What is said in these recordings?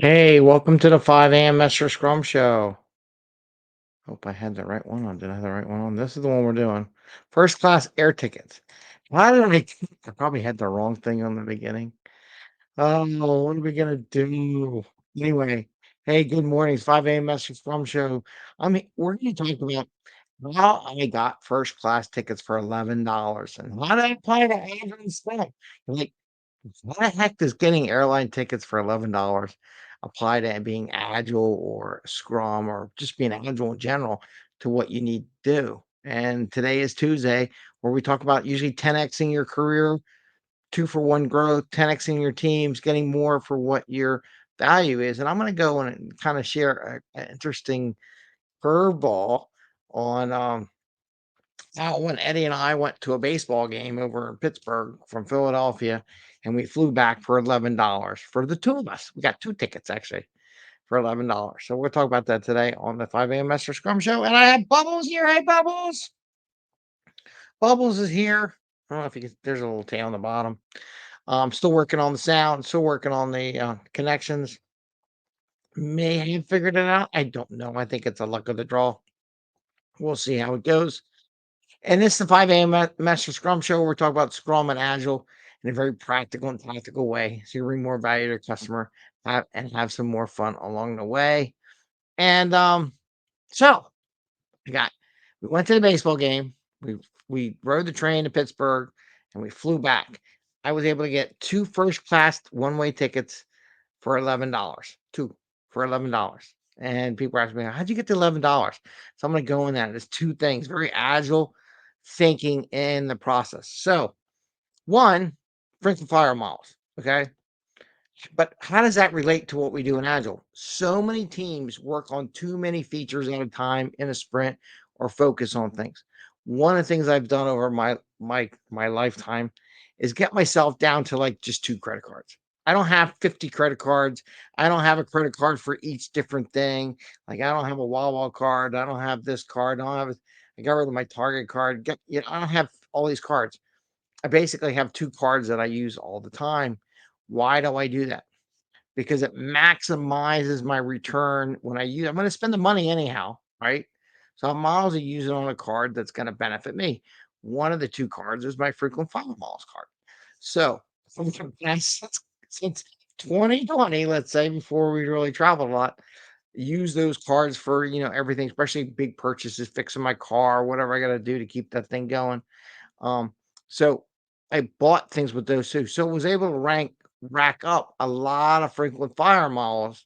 Hey, welcome to the 5 a.m. Mester Scrum Show. Hope I had the right one on. Did I have the right one on? This is the one we're doing. First class air tickets. Why did I probably had the wrong thing on the beginning? Oh, what are we gonna do? Anyway, hey, good morning. It's 5 a.m. Mester Scrum Show. We're gonna talk about how I got first class tickets for $11 and how to apply to Adrian stuff. Like, what the heck does getting airline tickets for $11 apply to being agile or Scrum or just being agile in general to what you need to do? And today is Tuesday, where we talk about usually 10xing your career, two for one growth, 10xing your teams, getting more for what your value is. And I'm going to go and kind of share an interesting curveball on how when Eddie and I went to a baseball game over in Pittsburgh from Philadelphia, and we flew back for $11 for the two of us. We got two tickets actually for $11. So we'll talk about that today on the 5 a.m. Master Scrum Show. And I have Bubbles here. Hey, Bubbles. Bubbles is here. I don't know if you can, there's a little tail on the bottom. Still working on the sound, still working on the connections. May have figured it out. I don't know. I think it's a luck of the draw. We'll see how it goes. And this is the 5 a.m. Master Scrum Show. Where we're talking about Scrum and Agile in a very practical and tactical way. So you bring more value to your customer and have some more fun along the way. And so we got we went to the baseball game. We rode the train to Pittsburgh and we flew back. I was able to get two first class one-way tickets for $11. Two for $11. And people ask me, how'd you get the $11? So I'm going to go in that. There's two things, very agile thinking in the process. So, one, frequent fire models. Okay. But how does that relate to what we do in Agile? So many teams work on too many features at a time in a sprint or focus on things. One of the things I've done over my lifetime is get myself down to like just two credit cards. I don't have 50 credit cards. I don't have a credit card for each different thing. Like I don't have a Wawa card. I don't have this card. I got rid of my Target card. I don't have all these cards. I basically have two cards that I use all the time. Why do I do that? Because it maximizes my return when I'm going to spend the money anyhow, right? So I might as well use it on a card that's going to benefit me. One of the two cards is my frequent flyer miles card. So since 2020, let's say, before we really traveled a lot, use those cards for everything, especially big purchases, fixing my car, whatever I got to do to keep that thing going. So I bought things with those too. So I was able to rack up a lot of frequent flyer miles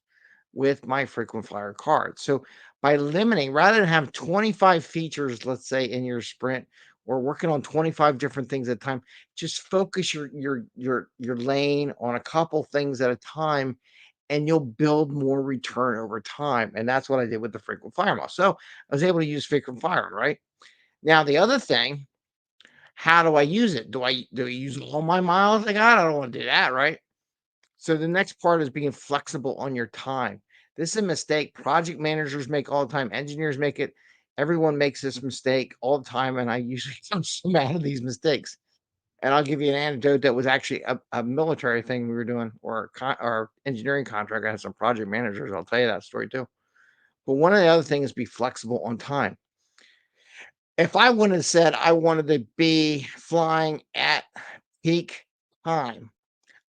with my frequent flyer card. So by limiting, rather than have 25 features, let's say in your sprint, or working on 25 different things at a time, just focus your lane on a couple things at a time, and you'll build more return over time. And that's what I did with the frequent flyer miles. So I was able to use frequent flyer, right? Now the other thing, how do I use it? Do I use all my miles I got? I don't want to do that, right? So the next part is being flexible on your time. This is a mistake project managers make all the time. Engineers make it. Everyone makes this mistake all the time, and I usually I'm so mad at these mistakes. And I'll give you an anecdote that was actually a military thing we were doing, or engineering contract. I had some project managers. I'll tell you that story too. But one of the other things is be flexible on time. If I wouldn't have said I wanted to be flying at peak time,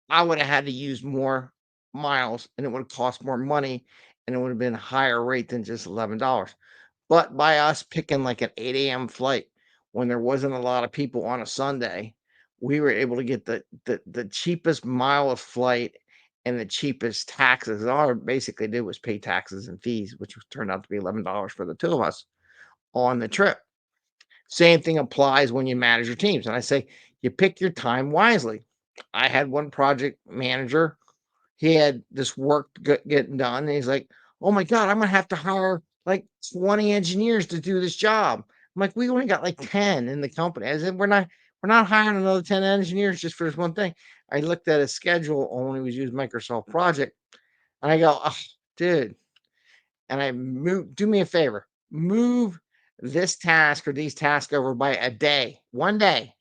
I would have had to use more miles and it would have cost more money and it would have been a higher rate than just $11. But by us picking like an 8 a.m. flight when there wasn't a lot of people on a Sunday, we were able to get the cheapest mile of flight and the cheapest taxes. And all I basically did was pay taxes and fees, which turned out to be $11 for the two of us on the trip. Same thing applies when you manage your teams. And I say, you pick your time wisely. I had one project manager. He had this work getting done. And he's like, oh my God, I'm going to have to hire like 20 engineers to do this job. I'm like, we only got like 10 in the company. I said, we're not hiring another 10 engineers just for this one thing. I looked at his schedule on when he was using Microsoft Project. And I go, oh, dude. And I do me a favor, move this task or these tasks over by a day, one day,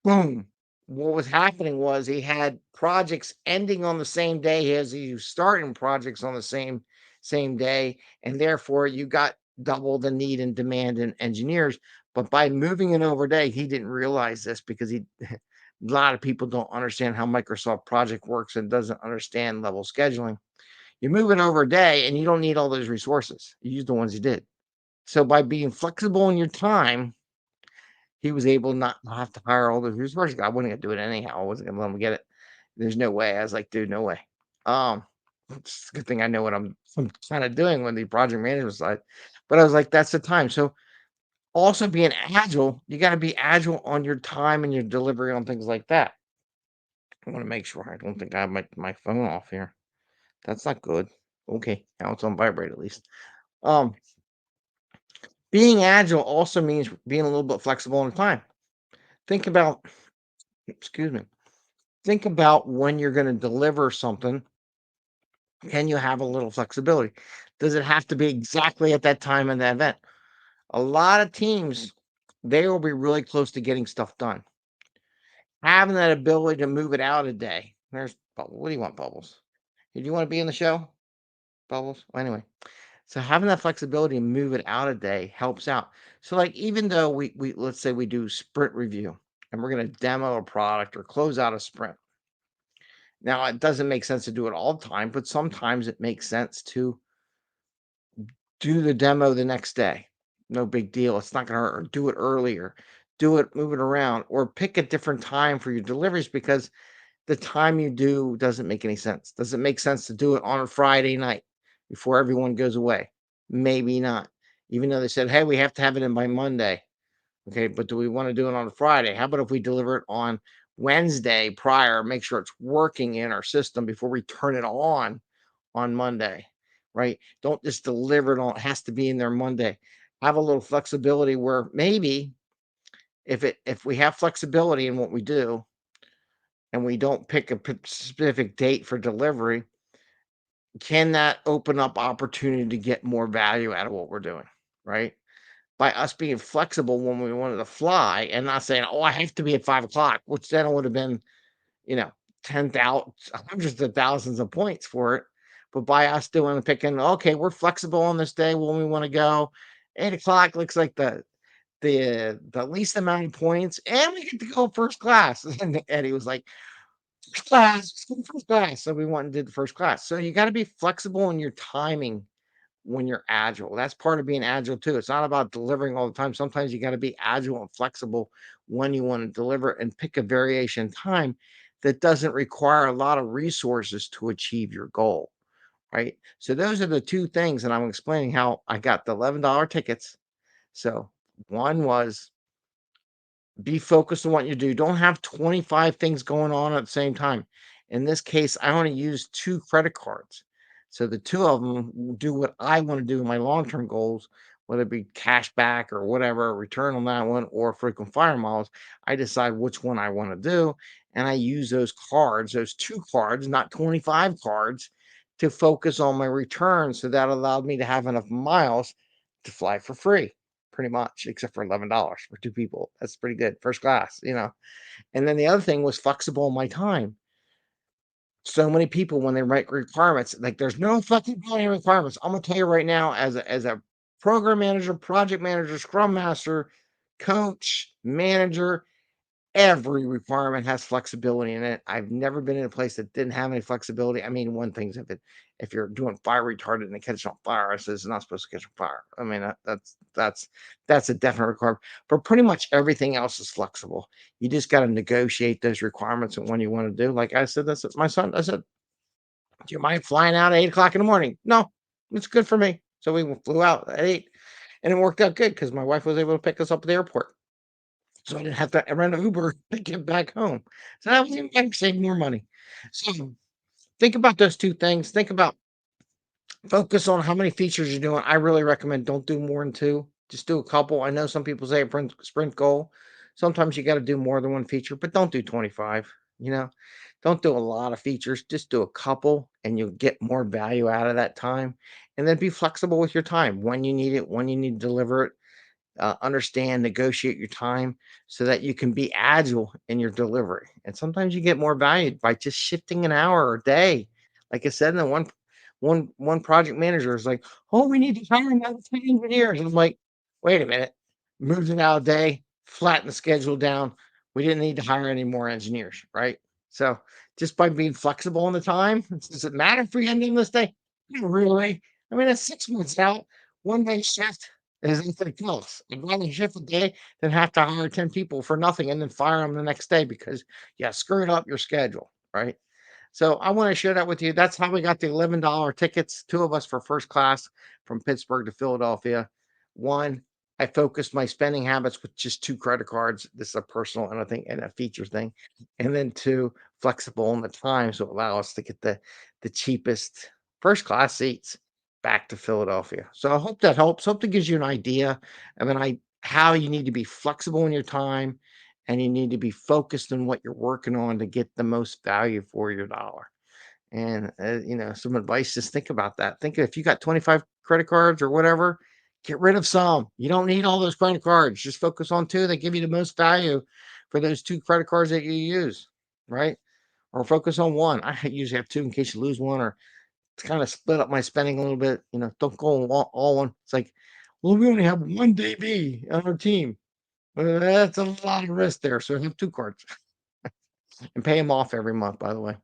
boom. what was happening was he had projects ending on the same day as he was starting projects on the same day, and therefore you got double the need and demand in engineers. But by moving it over day, he didn't realize this because he a lot of people don't understand how Microsoft Project works and doesn't understand level scheduling. You move it over a day and you don't need all those resources. You use the ones you did. So by being flexible in your time, he was able not have to hire all those resources. I wasn't gonna do it anyhow. I wasn't gonna let him get it. There's no way. I was like, dude, no way. Um, it's a good thing I know what I'm kind of doing with the project management side. But I was like, that's the time. So also being agile, you got to be agile on your time and your delivery on things like that. I want to make sure I don't think I have my phone off here. That's not good. Okay, now it's on vibrate at least. Um, being agile also means being a little bit flexible on time. Think about, excuse me, think about when you're going to deliver something. Can you have a little flexibility? Does it have to be exactly at that time in the event? A lot of teams, they will be really close to getting stuff done. Having that ability to move it out a day. There's Bubbles. What do you want, Bubbles? Do you want to be in the show, Bubbles? Well, anyway, so having that flexibility and move it out a day helps out. So, like, even though we let's say we do sprint review and we're going to demo a product or close out a sprint. Now, it doesn't make sense to do it all the time, but sometimes it makes sense to do the demo the next day. No big deal. It's not going to hurt. Or do it earlier. Do it, move it around, or pick a different time for your deliveries because the time you do doesn't make any sense. Does it make sense to do it on a Friday night before everyone goes away? Maybe not. Even though they said, hey, we have to have it in by Monday. Okay, but do we want to do it on a Friday? How about if we deliver it on Wednesday prior, make sure it's working in our system before we turn it on Monday, right? Don't just deliver it on, it has to be in there Monday. Have a little flexibility where maybe if we have flexibility in what we do and we don't pick a specific date for delivery, can that open up opportunity to get more value out of what we're doing, right? By us being flexible when we wanted to fly and not saying, oh, I have to be at 5 o'clock, which then it would have been, you know, 10,000, hundreds of thousands of points for it. But by us doing the picking, okay, we're flexible on this day when we want to go. 8 o'clock looks like the least amount of points, and we get to go first class. And Eddie was like, first class, let's go first class. So we went and did the first class. So you got to be flexible in your timing when you're agile. That's part of being agile too. It's not about delivering all the time. Sometimes you got to be agile and flexible when you want to deliver and pick a variation time that doesn't require a lot of resources to achieve your goal. Right. So those are the two things. And I'm explaining how I got the $11 tickets. So one was be focused on what you do. Don't have 25 things going on at the same time. In this case, I only use 2 credit cards. So the 2 of them will do what I want to do in my long-term goals, whether it be cash back or whatever, return on that one or frequent flyer miles. I decide which one I want to do. And I use those cards, those 2 cards, not 25 cards, to focus on my return. So that allowed me to have enough miles to fly for free pretty much, except for $11 for 2 people. That's pretty good. First class, you know? And then the other thing was flexible in my time. So many people, when they write requirements, like, there's no flexibility in requirements. I'm gonna tell you right now, as a program manager, project manager, scrum master, coach, manager, every requirement has flexibility in it. I've never been in a place that didn't have any flexibility. I mean, one thing's if you're doing fire retardant and it catches on fire, it says it's not supposed to catch on fire. I mean, that's a definite requirement. But pretty much everything else is flexible. You just got to negotiate those requirements and when you want to do. Like I said, that's my son. I said, "Do you mind flying out at 8 o'clock in the morning?" No, it's good for me. So we flew out at 8, and it worked out good because my wife was able to pick us up at the airport. So I didn't have to rent an Uber to get back home. So that was even better, save more money. So think about those 2 things. Think about focus on how many features you're doing. I really recommend don't do more than 2. Just do a couple. I know some people say a sprint goal. Sometimes you got to do more than 1 feature, but don't do 25, you know. Don't do a lot of features. Just do a couple and you'll get more value out of that time. And then be flexible with your time when you need it, when you need to deliver it. understand, negotiate your time so that you can be agile in your delivery. And sometimes you get more value by just shifting an hour or day. Like I said, in the one project manager is like, "Oh, we need to hire another 10 engineers." And I'm like, "Wait a minute, moved it out a day, flatten the schedule down. We didn't need to hire any more engineers, right?" So just by being flexible on the time, does it matter if we end in this day? Not really. I mean, it's 6 months out. One day shift is anything close. I'd rather shift a day than have to hire 10 people for nothing and then fire them the next day because you screwed up your schedule, right? So I want to share that with you. That's how we got the $11 tickets, two of us for first class from Pittsburgh to Philadelphia. One, I focused my spending habits with just two credit cards. This is a personal and I think and a feature thing. And then two, flexible in the time so allow us to get the cheapest first class seats back to Philadelphia. So I hope that helps. Hope that gives you an idea of how you need to be flexible in your time and you need to be focused on what you're working on to get the most value for your dollar. And some advice, just think about that. Think if you got 25 credit cards or whatever, get rid of some. You don't need all those credit cards. Just focus on two that give you the most value for those two credit cards that you use, right? Or focus on one. I usually have two in case you lose one, or to kind of split up my spending a little bit. Don't go all one. It's like, well, we only have one DB on our team. That's a lot of risk there. So I have two cards and pay them off every month, by the way.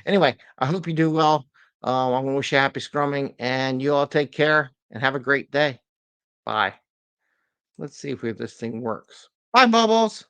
Anyway, I hope you do well. I'm going to wish you happy scrumming and you all take care and have a great day. Bye. Let's see if this thing works. Bye, Bubbles.